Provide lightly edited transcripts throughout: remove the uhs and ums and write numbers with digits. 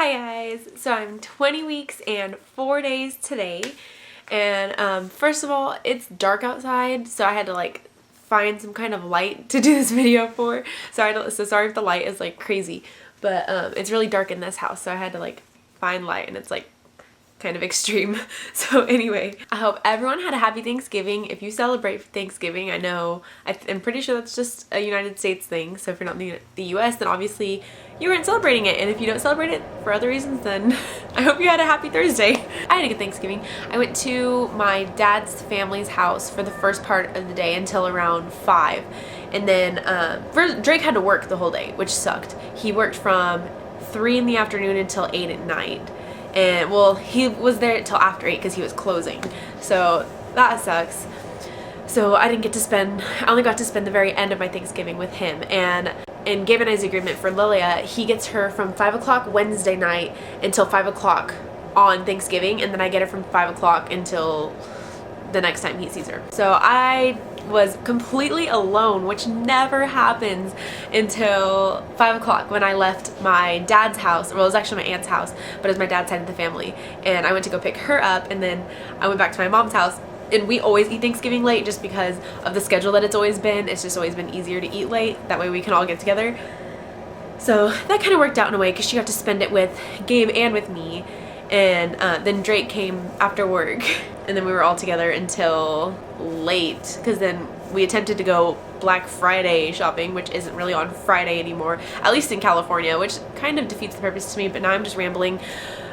Hi guys, so I'm 20 weeks and 4 days today, and first of all, it's dark outside, so I had to like find some kind of light to do this video for. So sorry if the light is like crazy, but it's really dark in this house, so I had to like find light, and it's like kind of extreme. So anyway, I hope everyone had a happy Thanksgiving. If you celebrate Thanksgiving, I'm pretty sure that's just a United States thing, so if you're not in the US, then obviously you weren't celebrating it, and if you don't celebrate it for other reasons, then I hope you had a happy Thursday. I had a good Thanksgiving. I went to my dad's family's house for the first part of the day until around 5, and then Drake had to work the whole day, which sucked. He worked from 3 in the afternoon until 8 at night. And well, he was there until after 8 because he was closing, so that sucks. So I only got to spend the very end of my Thanksgiving with him. And in Gabe and I's agreement for Lilia, he gets her from 5 o'clock Wednesday night until 5 o'clock on Thanksgiving, and then I get her from 5 o'clock until the next time he sees her. So I was completely alone, which never happens, until 5 o'clock when I left my dad's house. Well, it was actually my aunt's house, but it was my dad's side of the family, and I went to go pick her up, and then I went back to my mom's house. And we always eat Thanksgiving late just because of the schedule that it's always been. It's just always been easier to eat late, that way we can all get together. So that kind of worked out in a way because she got to spend it with Gabe and with me. And then Drake came after work, and then we were all together until late, because then we attempted to go Black Friday shopping, which isn't really on Friday anymore, at least in California, which kind of defeats the purpose to me, but now I'm just rambling.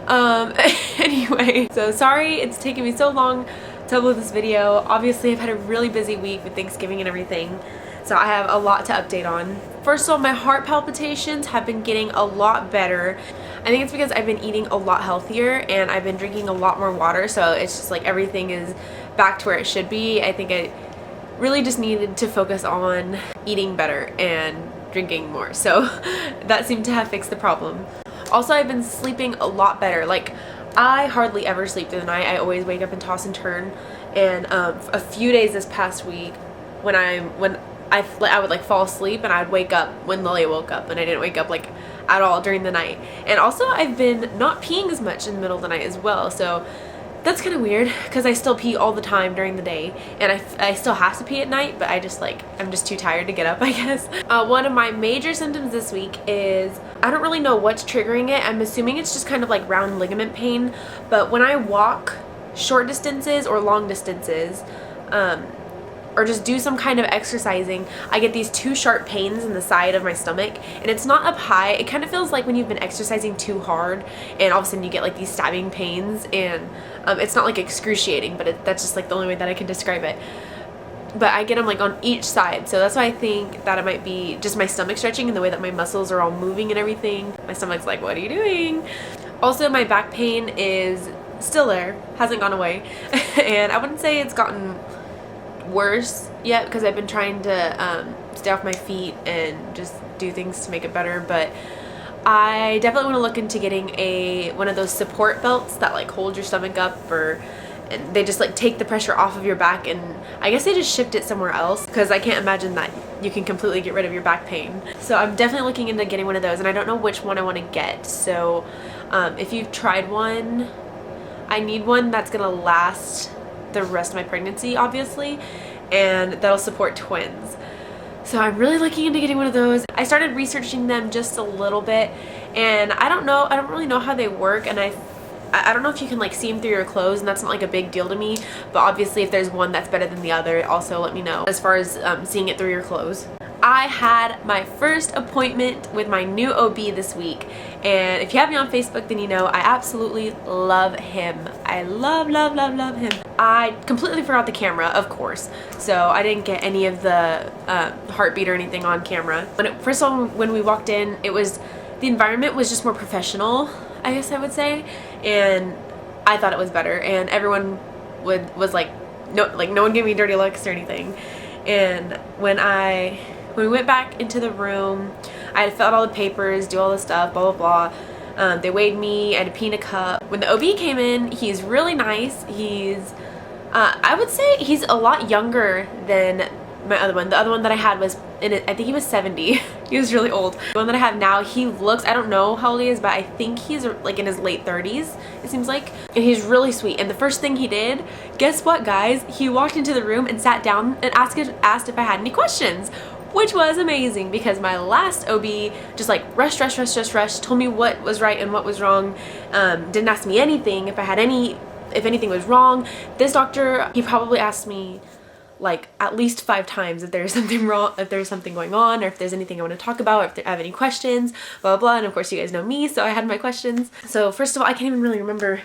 Anyway, so sorry it's taken me so long to upload this video. Obviously I've had a really busy week with Thanksgiving and everything, so I have a lot to update on. First of all, my heart palpitations have been getting a lot better. I think it's because I've been eating a lot healthier and I've been drinking a lot more water, so it's just like everything is back to where it should be. I think I really just needed to focus on eating better and drinking more, so that seemed to have fixed the problem. Also, I've been sleeping a lot better. Like, I hardly ever sleep through the night. I always wake up and toss and turn, and a few days this past week when I would like fall asleep and I'd wake up when Lilia woke up, and I didn't wake up like at all during the night. And also I've been not peeing as much in the middle of the night as well, so that's kind of weird because I still pee all the time during the day, and I still have to pee at night, but I'm just too tired to get up, I guess. One of my major symptoms this week is, I don't really know what's triggering it. I'm assuming it's just kind of like round ligament pain, but when I walk short distances or long distances, or just do some kind of exercising, I get these 2 sharp pains in the side of my stomach, and it's not up high. It kind of feels like when you've been exercising too hard and all of a sudden you get like these stabbing pains, and it's not like excruciating, but that's just like the only way that I can describe it. But I get them like on each side, so that's why I think that it might be just my stomach stretching and the way that my muscles are all moving and everything. My stomach's like, what are you doing? Also, my back pain is still there, hasn't gone away, and I wouldn't say it's gotten worse yet because I've been trying to stay off my feet and just do things to make it better, but I definitely want to look into getting one of those support belts that like hold your stomach up, and they just like take the pressure off of your back, and I guess they just shift it somewhere else because I can't imagine that you can completely get rid of your back pain. So I'm definitely looking into getting one of those, and I don't know which one I want to get. So if you've tried one, I need one that's gonna last the rest of my pregnancy, obviously, and that'll support twins. So I'm really looking into getting one of those. I started researching them just a little bit, and I don't really know how they work, and I don't know if you can like see them through your clothes, and that's not like a big deal to me, but obviously if there's one that's better than the other, also let me know as far as seeing it through your clothes. I had my first appointment with my new OB this week, and if you have me on Facebook, then you know I absolutely love him. I love him. I completely forgot the camera, of course, so I didn't get any of the heartbeat or anything on camera. First of all, when we walked in, the environment was just more professional, I guess I would say, and I thought it was better, and everyone was like, no one gave me dirty looks or anything. And when we went back into the room, I had to fill out all the papers, do all the stuff, blah blah blah. They weighed me, I had to pee in a cup. When the OB came in, he's really nice. I would say he's a lot younger than my other one. The other one that I had was in it, I think he was 70. He was really old. The one that I have now, he looks, I don't know how old he is, but I think he's like in his late 30s, it seems like. And he's really sweet. And the first thing he did, guess what guys? He walked into the room and sat down and asked if I had any questions, which was amazing because my last OB just like rushed, told me what was right and what was wrong, didn't ask me anything if anything was wrong. This doctor, he probably asked me like at least 5 times if there's something wrong, if there's something going on, or if there's anything I want to talk about, or if I have any questions, blah, blah, blah. And of course you guys know me, so I had my questions. So first of all, I can't even really remember,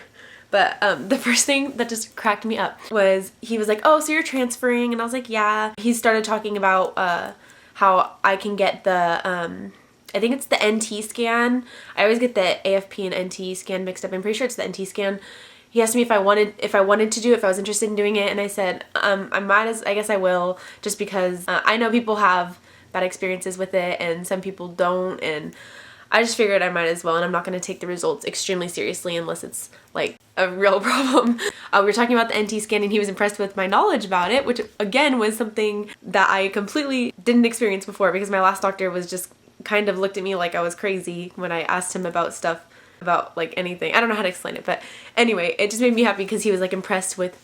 but the first thing that just cracked me up was he was like, oh, so you're transferring? And I was like, yeah. He started talking about how I can get the, I think it's the NT scan. I always get the AFP and NT scan mixed up. I'm pretty sure it's the NT scan. He asked me if I wanted to do it, if I was interested in doing it, and I said, I guess I will, just because I know people have bad experiences with it and some people don't, and I just figured I might as well, and I'm not going to take the results extremely seriously unless it's like a real problem. We were talking about the NT scan and he was impressed with my knowledge about it, which again was something that I completely didn't experience before because my last doctor was just kind of looked at me like I was crazy when I asked him about stuff, about like anything. I don't know how to explain it, but anyway, it just made me happy because he was like impressed with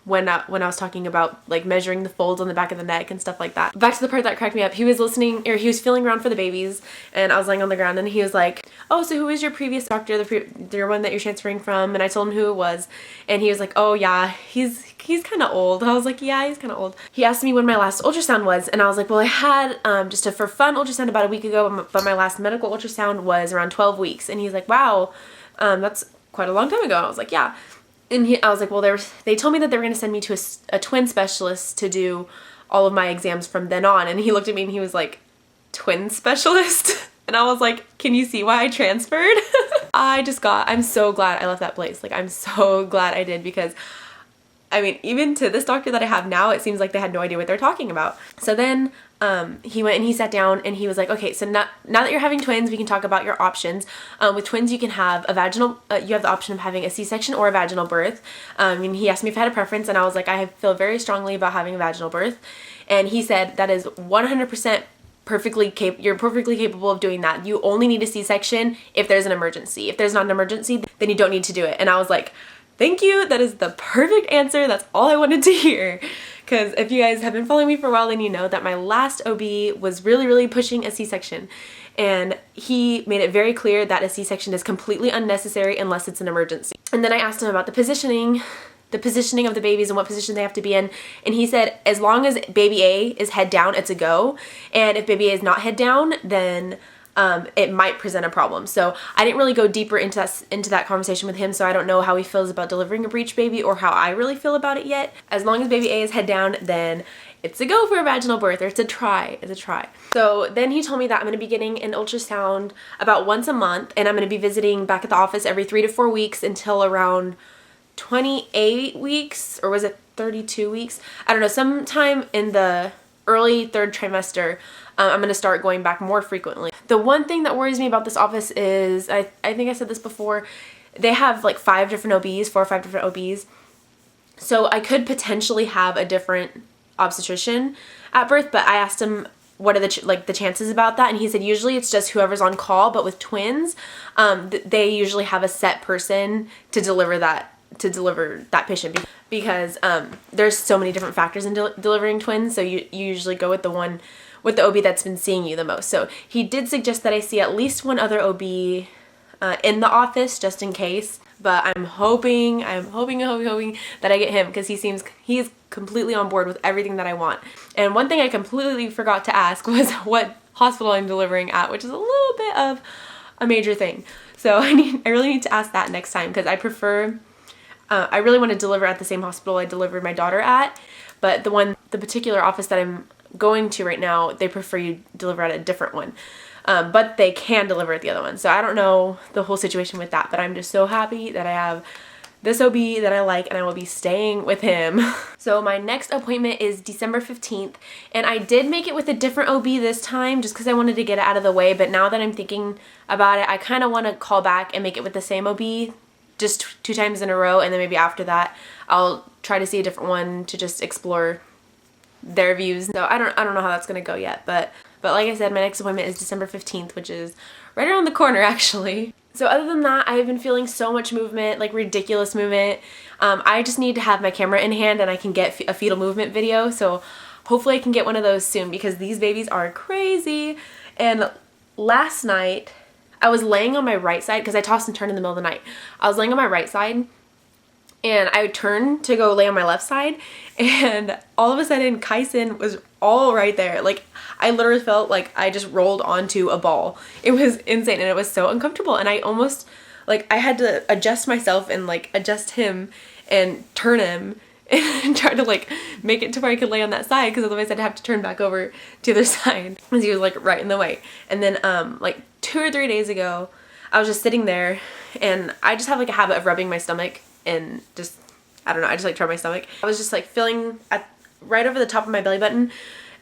when I was talking about like measuring the folds on the back of the neck and stuff like that. Back to the part that cracked me up. He was listening, or he was feeling around for the babies, and I was laying on the ground and he was like, oh, so who is your previous doctor, the one that you're transferring from? And I told him who it was, and he was like, oh yeah, he's kind of old. I was like, yeah, he's kind of old. He asked me when my last ultrasound was, and I was like, well, I had just a for fun ultrasound about a week ago, but my last medical ultrasound was around 12 weeks. And he's like, wow, that's quite a long time ago. And I was like, yeah. And I was like, well, they told me that they were going to send me to a twin specialist to do all of my exams from then on. And he looked at me and he was like, twin specialist? And I was like, can you see why I transferred? I'm so glad I left that place. Like, I'm so glad I did, because I mean, even to this doctor that I have now, it seems like they had no idea what they're talking about. So then he went and he sat down and he was like, okay, so now that you're having twins, we can talk about your options. With twins, you can have a vaginal, you have the option of having a C-section or a vaginal birth. And he asked me if I had a preference, and I was like, I feel very strongly about having a vaginal birth. And he said that is 100% you're perfectly capable of doing that. You only need a C-section if there's an emergency. If there's not an emergency, then you don't need to do it. And I was like, thank you. That is the perfect answer. That's all I wanted to hear. Because if you guys have been following me for a while, then you know that my last OB was really pushing a C-section. And he made it very clear that a C-section is completely unnecessary unless it's an emergency. And then I asked him about the positioning of the babies and what position they have to be in. And he said, as long as baby A is head down, it's a go. And if baby A is not head down, then it might present a problem. So I didn't really go deeper into that conversation with him, so I don't know how he feels about delivering a breech baby or how I really feel about it yet. As long as baby A is head down, then it's a go for a vaginal birth, or it's a try. So then he told me that I'm going to be getting an ultrasound about once a month, and I'm going to be visiting back at the office every 3 to 4 weeks until around 28 weeks, or was it 32 weeks? I don't know, sometime in the early 3rd trimester, I'm going to start going back more frequently. The one thing that worries me about this office is, I think I said this before, they have like 4 or 5 different OBs. So I could potentially have a different obstetrician at birth, but I asked him what are the chances about that, and he said usually it's just whoever's on call, but with twins, they usually have a set person to deliver that patient, because there's so many different factors in delivering twins, so you usually go with the OB that's been seeing you the most. So he did suggest that I see at least one other OB in the office just in case, but I'm hoping that I get him, because he's completely on board with everything that I want. And one thing I completely forgot to ask was what hospital I'm delivering at, which is a little bit of a major thing. So I really need to ask that next time, because I really want to deliver at the same hospital I delivered my daughter at, but the particular office that I'm going to right now, they prefer you deliver at a different one. But they can deliver at the other one. So I don't know the whole situation with that, but I'm just so happy that I have this OB that I like, and I will be staying with him. So my next appointment is December 15th, and I did make it with a different OB this time just because I wanted to get it out of the way, but now that I'm thinking about it, I kind of want to call back and make it with the same OB just 2 times in a row, and then maybe after that I'll try to see a different one to just explore their views. So I don't know how that's gonna go yet, but like I said, my next appointment is December 15th, which is right around the corner actually. So other than that, I've been feeling so much movement, like ridiculous movement. I just need to have my camera in hand and I can get a fetal movement video. So hopefully I can get one of those soon because these babies are crazy. And last night I was laying on my right side because I tossed and turned in the middle of the night. I was laying on my right side and I turned to go lay on my left side and all of a sudden Kyson was all right there. Like I literally felt like I just rolled onto a ball. It was insane and it was so uncomfortable and I almost, like, I had to adjust myself and like adjust him and turn him and try to like make it to where I could lay on that side because otherwise I'd have to turn back over to the other side because he was like right in the way. And then like 2 or 3 days ago I was just sitting there and I just have like a habit of rubbing my stomach and just, I don't know, I just like turn my stomach. I was just like feeling at right over the top of my belly button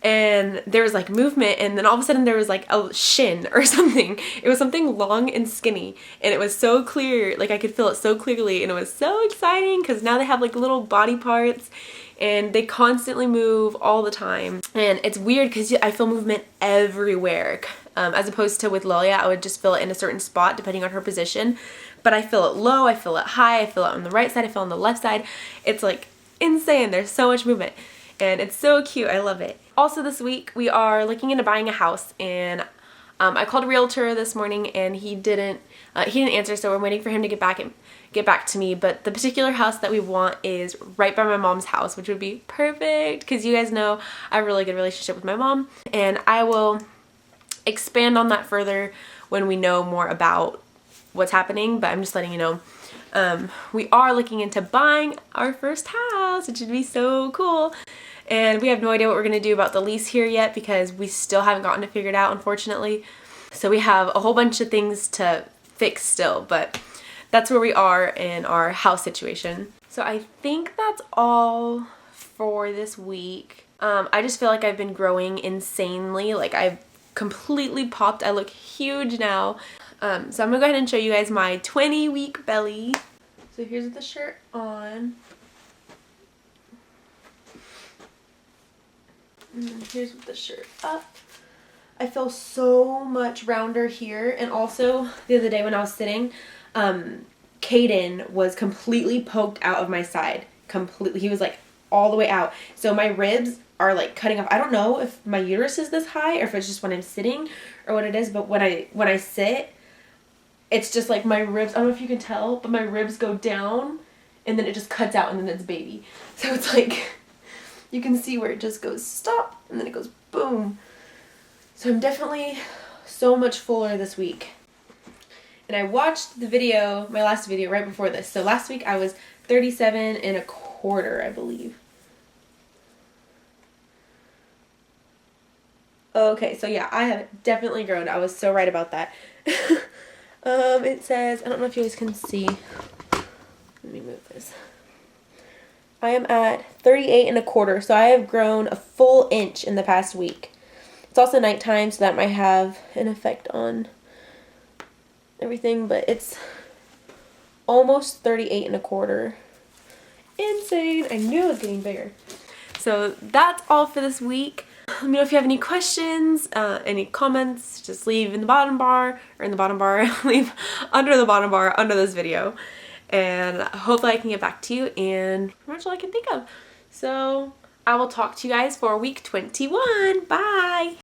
and there was like movement and then all of a sudden there was like a shin or something. It was something long and skinny and it was so clear, like I could feel it so clearly and it was so exciting because now they have like little body parts and they constantly move all the time. And it's weird because I feel movement everywhere. As opposed to with Lilia, I would just feel it in a certain spot depending on her position. But I feel it low, I feel it high, I feel it on the right side, I feel it on the left side. It's like insane. There's so much movement and it's so cute. I love it. Also this week we are looking into buying a house and I called a realtor this morning and he didn't answer, so we're waiting for him to get back to me. But the particular house that we want is right by my mom's house, which would be perfect because you guys know I have a really good relationship with my mom, and I will expand on that further when we know more about what's happening, but I'm just letting you know. We are looking into buying our first house, which would be so cool. And we have no idea what we're going to do about the lease here yet because we still haven't gotten it figured out, unfortunately. So we have a whole bunch of things to fix still, but that's where we are in our house situation. So I think that's all for this week. I just feel like I've been growing insanely. Like I've completely popped. I look huge now. So I'm gonna go ahead and show you guys my 20-week belly. So here's the shirt on. And then here's with the shirt up. I feel so much rounder here. And also the other day when I was sitting, Caden was completely poked out of my side. Completely. He was like all the way out. So my ribs are like cutting off. I don't know if my uterus is this high or if it's just when I'm sitting or what it is, but when I sit, it's just like my ribs, I don't know if you can tell, but my ribs go down and then it just cuts out and then it's baby. So it's like, you can see where it just goes stop and then it goes boom. So I'm definitely so much fuller this week. And I watched the video, my last video right before this. So last week I was 37.25, I believe. Okay, so yeah, I have definitely grown. I was so right about that. It says, I don't know if you guys can see. Let me move this. I am at 38.25, so I have grown a full inch in the past week. It's also nighttime, so that might have an effect on everything, but it's almost 38.25. Insane. I knew it was getting bigger. So that's all for this week. Let me know if you have any questions, any comments, just leave in the bottom bar, or in the bottom bar, leave under the bottom bar under this video. And hopefully I can get back to you, and pretty much all I can think of. So I will talk to you guys for week 21. Bye!